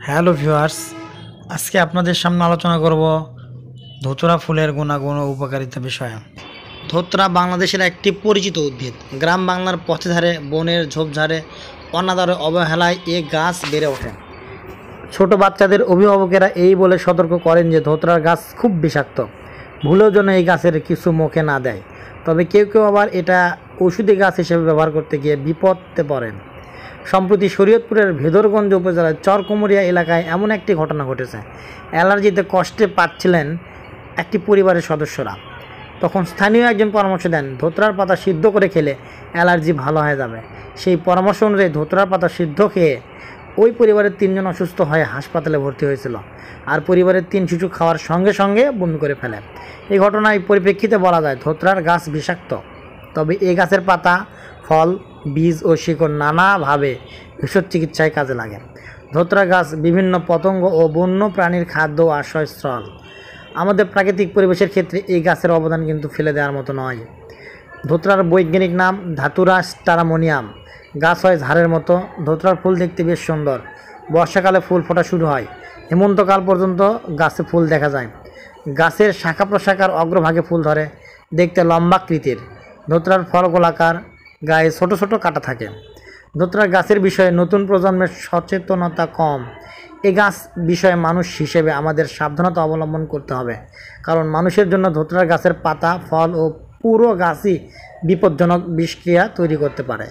Hello viewers, আজকে আপনাদের সামনে আলোচনা করব ধুতরা ফুলের গুণাগুণ ও উপকারিতা বিষয়ে। ধুতরা বাংলাদেশের একটি পরিচিত উদ্ভিদ। গ্রাম বাংলার পথে ধারে, বনের ঝোপঝাড়ে, অনাদরে, অবহেলায় এ গাছ বেড়ে ওঠে। ছোট বাচ্চাদের অভিভাবকেরা এই বলে সতর্ক করেন যে ধুতরার গাছ খুব বিষাক্ত, ভুলেও যেন এই গাছের কিছু মুখে না দেয়। তবে কেউ কেউ আবার এটা ঔষধি গাছ হিসেবে ব্যবহার করতে গিয়ে বিপদে পড়েন। সম্প্রতি শরীয়তপুরের ভেদরগঞ্জ উপজেলার চরকুমরিয়া এলাকায় এমন একটি ঘটনা ঘটেছে। অ্যালার্জিতে কষ্টে পাচ্ছিলেন একটি পরিবারের সদস্যরা। তখন স্থানীয় একজন পরামর্শ দেন, ধুতরার পাতা সিদ্ধ করে খেলে অ্যালার্জি ভালো হয়ে যাবে। সেই পরামর্শ অনুযায়ী ধুতরার পাতা সিদ্ধ খেয়ে ওই পরিবারের 3 জন অসুস্থ হয়ে হাসপাতালে ভর্তি হয়েছিল। আর পরিবারের 3 শিশু খাওয়ার সঙ্গে সঙ্গে বমি করে ফেলে। এই ঘটনার পরিপ্রেক্ষিতে বলা যায় ধুতরার গাছ বিষাক্ত, তবে এই গাছের পাতা, ফল, বীজ ও শিকড় নানাভাবে ভেষজ চিকিৎসায় কাজে লাগে। ধুতরা গাছ বিভিন্ন পতঙ্গ ও বন্য প্রাণীর খাদ্য ও আশ্রয়স্থল। আমাদের প্রাকৃতিক পরিবেশের ক্ষেত্রে এই গাছের অবদান কিন্তু ফেলে দেওয়ার মতো নয়। ধুতরার বৈজ্ঞানিক নাম ধাতুরা স্টারামোনিয়াম। গাছ হয় ঝাড়ের মতো। ধুতরার ফুল দেখতে বেশ সুন্দর। বর্ষাকালে ফুল ফোটা শুরু হয়, হেমন্তকাল পর্যন্ত গাছে ফুল দেখা যায়। গাছের শাখা প্রশাখার অগ্রভাগে ফুল ধরে, দেখতে লম্বাকৃতির। ধুতরার ফল গোলাকার, গায়ে ছোট ছোট কাঁটা থাকে। ধুতরা গাছের বিষয়ে নতুন প্রজন্মের সচেতনতা কম। এই গাছ বিষয়ে মানুষ হিসেবে আমাদের সাবধানতা অবলম্বন করতে হবে, কারণ মানুষের জন্য ধুতরা গাছের পাতা, ফল ও পুরো গাছই বিপজ্জনক বিষক্রিয়া তৈরি করতে পারে।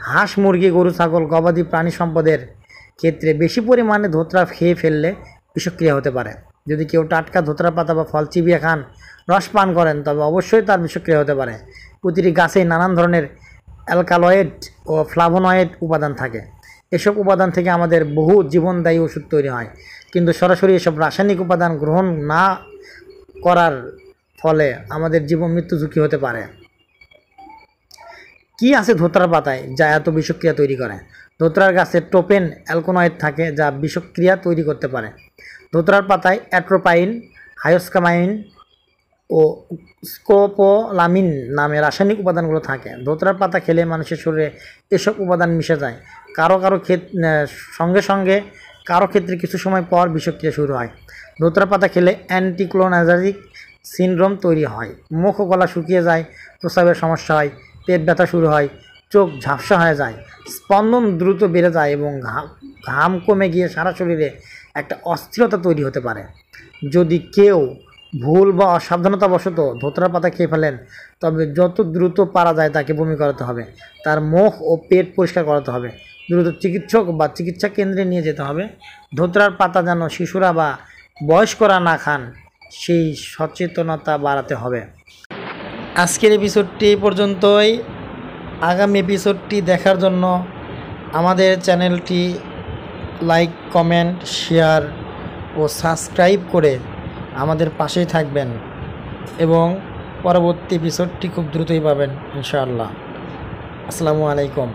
হাঁস, মুরগি, গরু, ছাগল, গবাদি প্রাণী সম্পদের ক্ষেত্রে বেশি পরিমাণে ধুতরা খেয়ে ফেললে বিষক্রিয়া হতে পারে। যদি কেউ টাটকা ধুতরা পাতা বা ফল চিবিয়ে খান, রস পান করেন, তবে অবশ্যই তার বিষক্রিয়া হতে পারে। প্রতিটি গাছেই নানান ধরনের অ্যালকালয়েড ও ফ্লাভোনয়েড উপাদান থাকে। এসব উপাদান থেকে আমাদের বহু জীবনদায়ী ওষুধ তৈরি হয়। কিন্তু সরাসরি এসব রাসায়নিক উপাদান গ্রহণ না করার ফলে আমাদের জীবন মৃত্যু ঝুঁকি হতে পারে। কি আছে ধুতরার পাতায় যা এত বিষক্রিয়া তৈরি করে? ধুতরার গাছে টোপেন অ্যালকোনয়েড থাকে যা বিষক্রিয়া তৈরি করতে পারে। ধুতরার পাতায় অ্যাট্রোপাইন, হায়োস্কামাইন ও স্কোপোলামিন নামে রাসায়নিক উপাদানগুলো থাকে। ধুতরার পাতা খেলে মানুষের শরীরে এসব উপাদান মিশে যায়। কারো ক্ষেত্রে কিছু সময় পর বিষক্রিয়া শুরু হয়। ধুতরার পাতা খেলে অ্যান্টিক্লোনাজারিক সিনড্রোম তৈরি হয়, মুখ ও গলা শুকিয়ে যায়, প্রস্রাবের সমস্যা হয়, পেট ব্যথা শুরু হয়, চোখ ঝাপসা হয়ে যায়, স্পন্দন দ্রুত বেড়ে যায় এবং ঘাম কমে গিয়ে সারা শরীরে একটা অস্থিরতা তৈরি হতে পারে। যদি কেউ ভুল বা অসাবধানতাবশত ধুতরার পাতা খেয়ে ফেলেন, তবে যত দ্রুত পারা যায় তাকে বমি করাতে হবে। তার মুখ ও পেট পরিষ্কার করাতে হবে। দ্রুত চিকিৎসক বা চিকিৎসা কেন্দ্রে নিয়ে যেতে হবে। ধুতরার পাতা যেন শিশুরা বা বয়স্করা না খান, সেই সচেতনতা বাড়াতে হবে। আজকের এপিসোডটি এই পর্যন্তই। আগামী এপিসোডটি দেখার জন্য আমাদের চ্যানেলটি লাইক, কমেন্ট, শেয়ার ও সাবস্ক্রাইব করে আমাদের পাশেই থাকবেন এবং পরবর্তী এপিসোডটি খুব দ্রুতই পাবেন ইনশাআল্লাহ। আসসালামু আলাইকুম।